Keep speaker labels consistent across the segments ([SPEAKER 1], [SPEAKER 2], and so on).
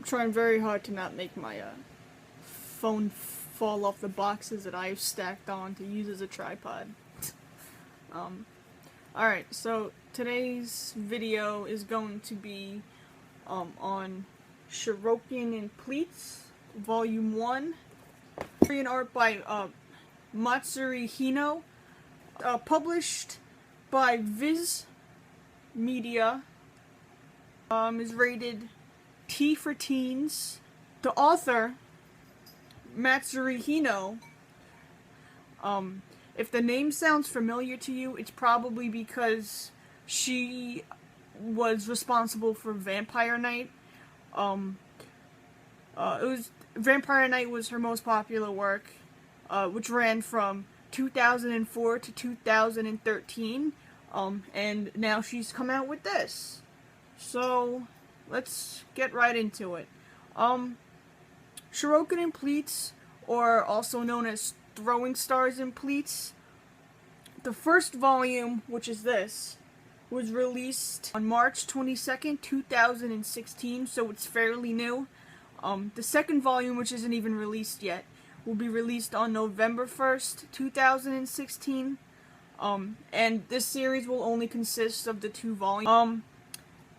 [SPEAKER 1] trying very hard to not make my phone fall off the boxes that I've stacked on to use as a tripod. Alright, so today's video is going to be on Shuriken and Pleats, Volume 1. Korean art by Matsuri Hino, published by Viz Media, is rated T for teens. The author, Matsuri Hino, if the name sounds familiar to you, it's probably because she was responsible for Vampire Knight. Vampire Knight was her most popular work, which ran from 2004 to 2013, and now she's come out with this. So, let's get right into it. Shuriken and Pleats, or also known as Throwing Stars and Pleats, the first volume, which is this, was released on March 22nd, 2016, so it's fairly new. The second volume, which isn't even released yet, will be released on November 1st, 2016. And this series will only consist of the two volumes.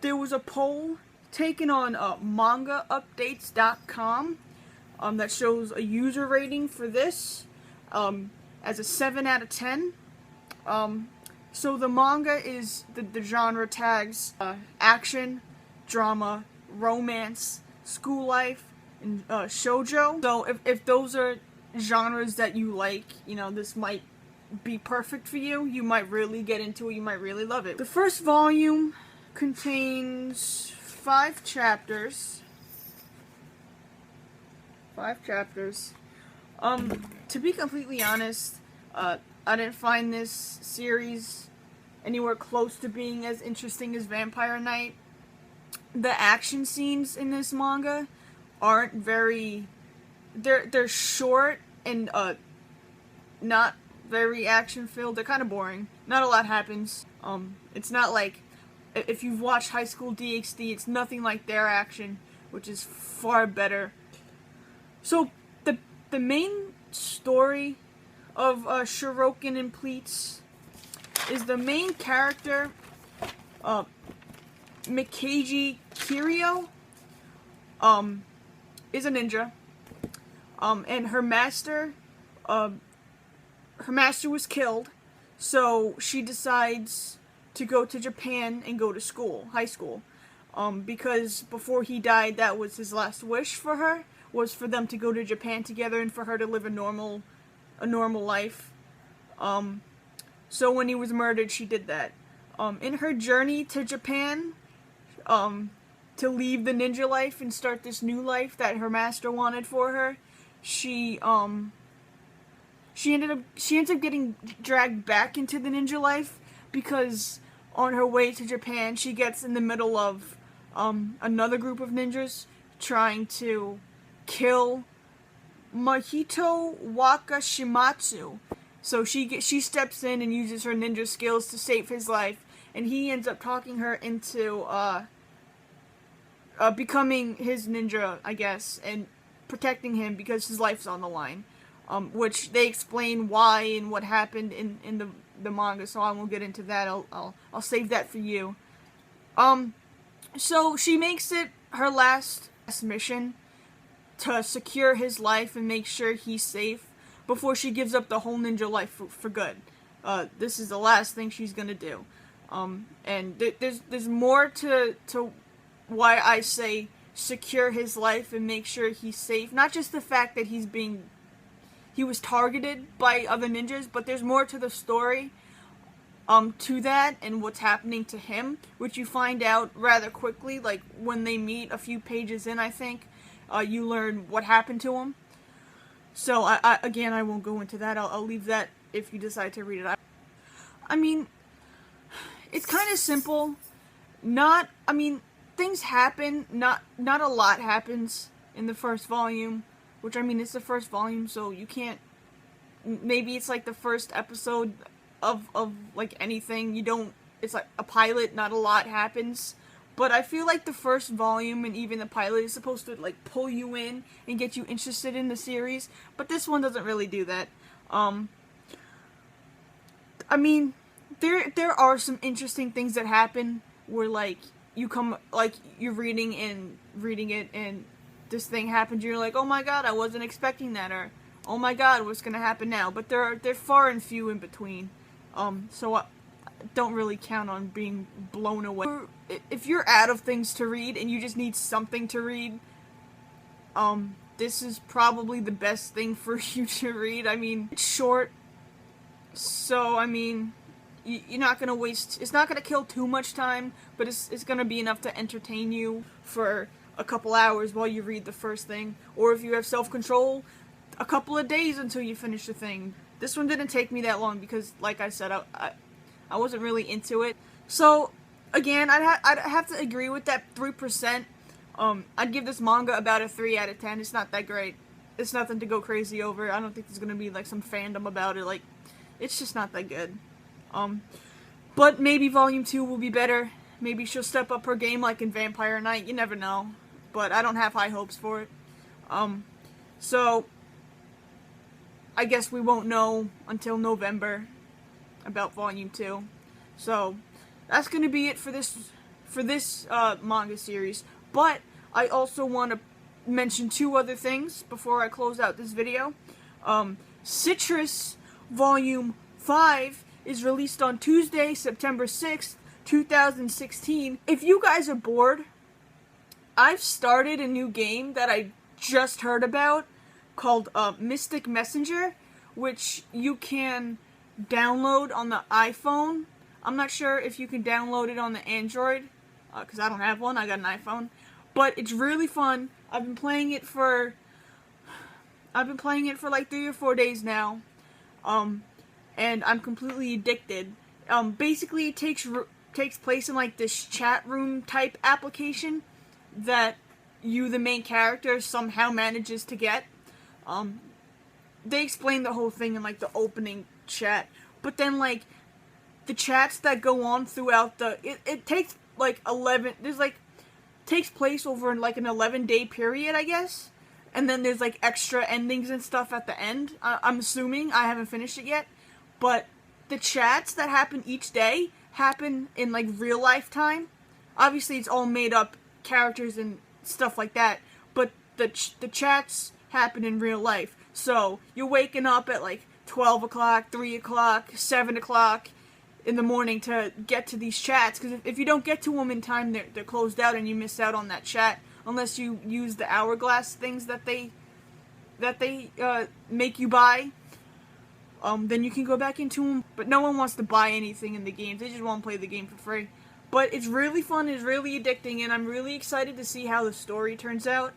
[SPEAKER 1] There was a poll taken on mangaupdates.com that shows a user rating for this as a 7 out of 10. So the manga is, the genre tags action, drama, romance, school life, and shoujo. So if those are genres that you like, you know, this might be perfect for you. You might really get into it. You might really love it. The first volume contains 5 chapters. 5 chapters. To be completely honest, I didn't find this series anywhere close to being as interesting as Vampire Knight. The action scenes in this manga aren't very... They're short and not very action-filled. They're kind of boring. Not a lot happens. It's not like... If you've watched High School DxD, it's nothing like their action, which is far better. So, the main story of Shuriken and Pleats is the main character, Mikage Kiryu, is a ninja, and her master was killed, so she decides to go to Japan and go to school, high school, because before he died, that was his last wish for her, was for them to go to Japan together and for her to live a normal life. So when he was murdered, she did that. In her journey to Japan, to leave the ninja life and start this new life that her master wanted for her, she ends up getting dragged back into the ninja life because on her way to Japan, she gets in the middle of another group of ninjas trying to kill Mahito Wakashimatsu. So she steps in and uses her ninja skills to save his life, and he ends up talking her into becoming his ninja, I guess, and protecting him because his life's on the line. Which they explain why and what happened in the manga, so I won't get into that. I'll save that for you. So she makes it her last mission to secure his life and make sure he's safe before she gives up the whole ninja life for good. This is the last thing she's gonna do. And there's more to why I say secure his life and make sure he's safe. Not just the fact that he was targeted by other ninjas, but there's more to the story to that and what's happening to him, which you find out rather quickly, like when they meet a few pages in, I think, you learn what happened to him. So, again, I won't go into that. I'll leave that if you decide to read it. I mean, it's kind of simple. Things happen, not a lot happens in the first volume, which, I mean, it's the first volume, so you can't, maybe it's like the first episode of like anything, it's like a pilot, not a lot happens, But I feel like the first volume and even the pilot is supposed to like pull you in and get you interested in the series, but this one doesn't really do that. I mean, there are some interesting things that happen where like you're reading it and this thing happens, you're like, oh my god, I wasn't expecting that, or oh my god, what's gonna happen now? But they're far and few in between. So I don't really count on being blown away. If you're out of things to read and you just need something to read, this is probably the best thing for you to read. I mean, it's short, so I mean, you're not gonna waste. It's not gonna kill too much time, but it's gonna be enough to entertain you for a couple hours while you read the first thing. Or if you have self-control, a couple of days until you finish the thing. This one didn't take me that long because, like I said, I wasn't really into it. So, again, I'd have to agree with that 3%. I'd give this manga about a 3 out of 10. It's not that great. It's nothing to go crazy over. I don't think there's gonna be, like, some fandom about it. Like, it's just not that good. But maybe Volume 2 will be better. Maybe she'll step up her game like in Vampire Knight. You never know. But I don't have high hopes for it. So, I guess we won't know until November about Volume 2. So, that's going to be it for this manga series. But I also want to mention 2 other things before I close out this video. Citrus Volume 5 is released on Tuesday, September 6th, 2016. If you guys are bored, I've started a new game that I just heard about called Mystic Messenger, which you can download on the iPhone. I'm not sure if you can download it on the Android, because I don't have one. I got an iPhone. But it's really fun. I've been playing it for like 3 or 4 days now. And I'm completely addicted. Basically, it takes place in like this chat room type application that you, the main character, somehow manages to get. They explain the whole thing in like the opening chat, but then like the chats that go on throughout it takes like 11. Takes place over like an 11-day period, I guess. And then there's like extra endings and stuff at the end. I'm assuming. I haven't finished it yet. But the chats that happen each day happen in like real life time. Obviously it's all made up characters and stuff like that. But the chats happen in real life. So you're waking up at like 12 o'clock, 3 o'clock, 7 o'clock in the morning to get to these chats. Because if you don't get to them in time, they're closed out and you miss out on that chat. Unless you use the hourglass things that they make you buy. Then you can go back into them. But no one wants to buy anything in the games. They just want to play the game for free. But it's really fun. It's really addicting. And I'm really excited to see how the story turns out.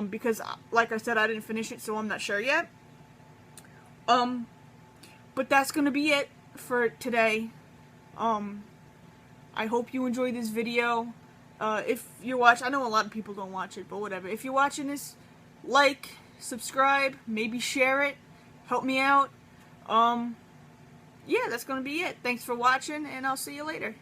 [SPEAKER 1] Because, like I said, I didn't finish it, so I'm not sure yet. But that's going to be it for today. I hope you enjoyed this video. If you're watching, I know a lot of people don't watch it, but whatever. If you're watching this, like, subscribe, maybe share it, help me out. Yeah, that's gonna be it. Thanks for watching, and I'll see you later.